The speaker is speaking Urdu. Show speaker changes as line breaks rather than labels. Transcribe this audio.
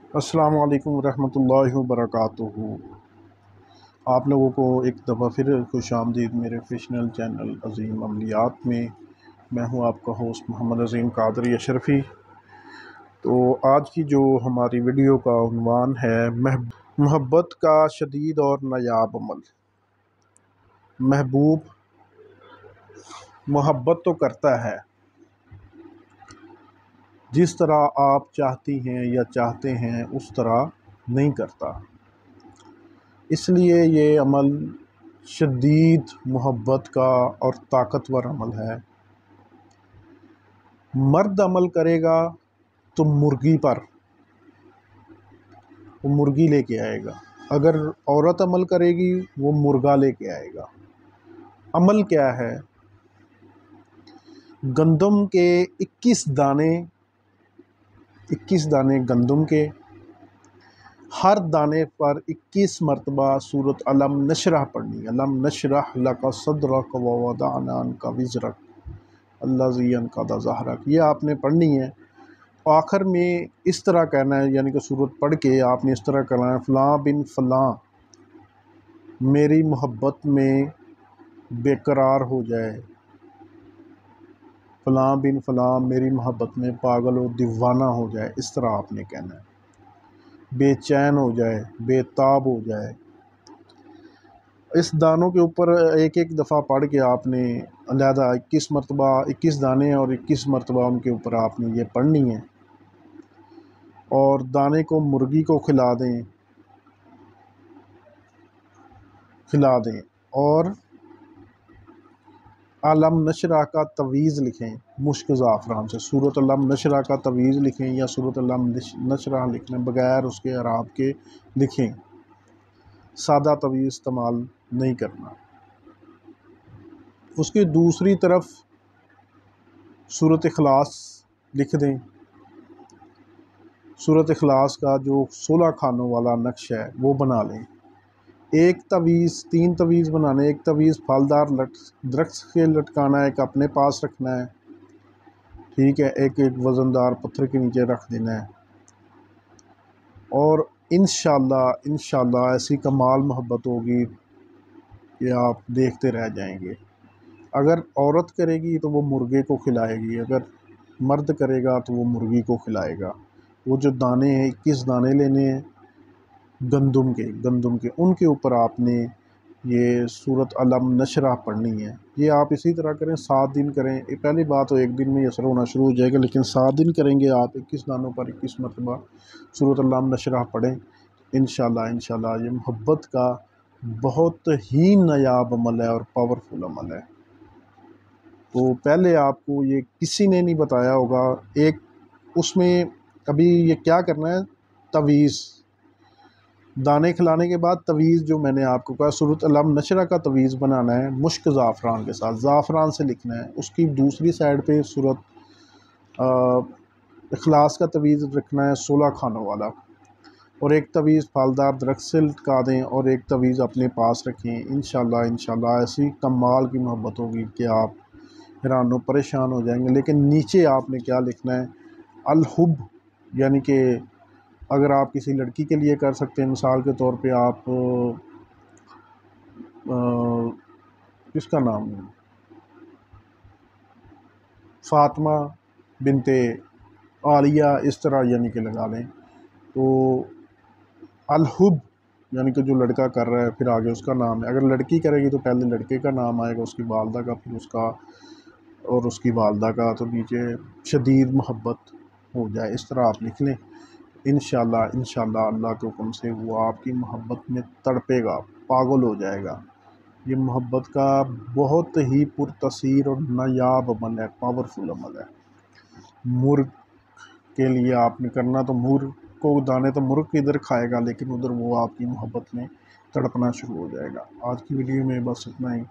السلام علیکم ورحمۃ اللہ وبرکاتہ۔ آپ لوگوں کو ایک دفعہ پھر خوش آمدید میرے فیشنل چینل عظیم عملیات میں۔ میں ہوں آپ کا ہوسٹ محمد عظیم قادری اشرفی۔ تو آج کی جو ہماری ویڈیو کا عنوان ہے محبت کا شدید اور نایاب عمل۔ محبوب محبت تو کرتا ہے، جس طرح آپ چاہتی ہیں یا چاہتے ہیں اس طرح نہیں کرتا، اس لیے یہ عمل شدید محبت کا اور طاقتور عمل ہے۔ مرد عمل کرے گا تو مرغی پر، وہ مرغی لے کے آئے گا، اگر عورت عمل کرے گی وہ مرغا لے کے آئے گا۔ عمل کیا ہے؟ گندم کے 21 دانے گندم کے، ہر دانے پر 21 مرتبہ سورۃ علم نشرح پڑھنی ہے۔ علم نشرح لک صدرک ووضعنا عنک وزرک الذی انقض ظہرک، یہ آپ نے پڑھنی ہے۔ آخر میں اس طرح کہنا ہے، یعنی کہ سورت پڑھ کے آپ نے اس طرح کہنا ہے، فلاں بن فلاں میری محبت میں بے قرار ہو جائے، فلاں بن فلاں میری محبت میں پاگل و دیوانہ ہو جائے، اس طرح آپ نے کہنا ہے، بے چین ہو جائے، بے تاب ہو جائے۔ اس دانوں کے اوپر ایک ایک دفعہ پڑھ کے آپ نے علیحدہ 21 مرتبہ 21 دانے اور 21 مرتبہ ان کے اوپر آپ نے یہ پڑھنی ہے، اور دانے کو مرغی کو کھلا دیں اور علم نشرح کا تویز لکھیں مشک زعفران سے۔ سورۃ علم نشرح کا تویز لکھیں یا سورۃ علم نشرح لکھ لیں، بغیر اس کے اعراب کے لکھیں، سادہ تویز استعمال نہیں کرنا۔ اس کی دوسری طرف سورۃ اخلاص لکھ دیں۔ سورۃ اخلاص کا جو 16 خانوں والا نقش ہے وہ بنا لیں۔ ایک تویز، 3 تویز بنانے، ایک تویز پھلدار درخت کے لٹکانا ہے، ایک اپنے پاس رکھنا ہے، ٹھیک ہے، ایک وزندار پتھر کے نیچے رکھ دینا ہے، اور انشاءاللہ ایسی کمال محبت ہوگی کہ آپ دیکھتے رہ جائیں گے۔ اگر عورت کرے گی تو وہ مرغے کو کھلائے گی، اگر مرد کرے گا تو وہ مرغی کو کھلائے گا۔ وہ جو دانے ہیں 21 دانے لینے ہیں گندم کے، ان کے اوپر آپ نے یہ سورۃ علم نشرح پڑھنی ہے۔ یہ آپ اسی طرح کریں، 7 دن کریں۔ پہلی بات تو ایک دن میں یہ اثر ہونا شروع ہو جائے گا، لیکن 7 دن کریں گے آپ، 21 دانوں پر 21 مرتبہ سورۃ علم نشرح پڑھیں، انشاءاللہ یہ محبت کا بہت ہی نایاب عمل ہے اور پاورفل عمل ہے۔ تو پہلے آپ کو یہ کسی نے نہیں بتایا ہوگا۔ ایک اس میں ابھی یہ کیا کرنا ہے، تویز دانے کھلانے کے بعد تویز جو میں نے آپ کو کہا سورۃ علم نشرح کا تویز بنانا ہے مشک زعفران کے ساتھ، زعفران سے لکھنا ہے۔ اس کی دوسری سائڈ پہ سورۃ اخلاص کا تویز رکھنا ہے 16 خانوں والا، اور ایک تویز پھلدار درخت سے لٹکا دیں اور ایک تویز اپنے پاس رکھیں۔ انشاءاللہ ایسی کمال کی محبت ہوگی کہ آپ حیران و پریشان ہو جائیں گے۔ لیکن نیچے آپ نے کیا لکھنا ہے، الحب، یعنی کہ اگر آپ کسی لڑکی کے لیے کر سکتے ہیں، مثال کے طور پہ آپ کس کا نام ہے، فاطمہ بنت عالیہ، اس طرح یعنی کہ لگا لیں۔ تو الحب یعنی کہ جو لڑکا کر رہا ہے، پھر آگے اس کا نام ہے۔ اگر لڑکی کرے گی تو پہلے لڑکے کا نام آئے گا، اس کی والدہ کا، پھر اس کا اور اس کی والدہ کا، تو نیچے شدید محبت ہو جائے، اس طرح آپ لکھ لیں۔ انشاءاللہ اللہ کے حکم سے وہ آپ کی محبت میں تڑپے گا، پاگل ہو جائے گا۔ یہ محبت کا بہت ہی پرتاثیر اور نایاب عمل ہے، پاورفل عمل ہے۔ مرغ کے لیے آپ نے کرنا تو مرغ کو دانے تو مرغ ادھر کھائے گا، لیکن ادھر وہ آپ کی محبت میں تڑپنا شروع ہو جائے گا۔ آج کی ویڈیو میں بس اتنا ہی۔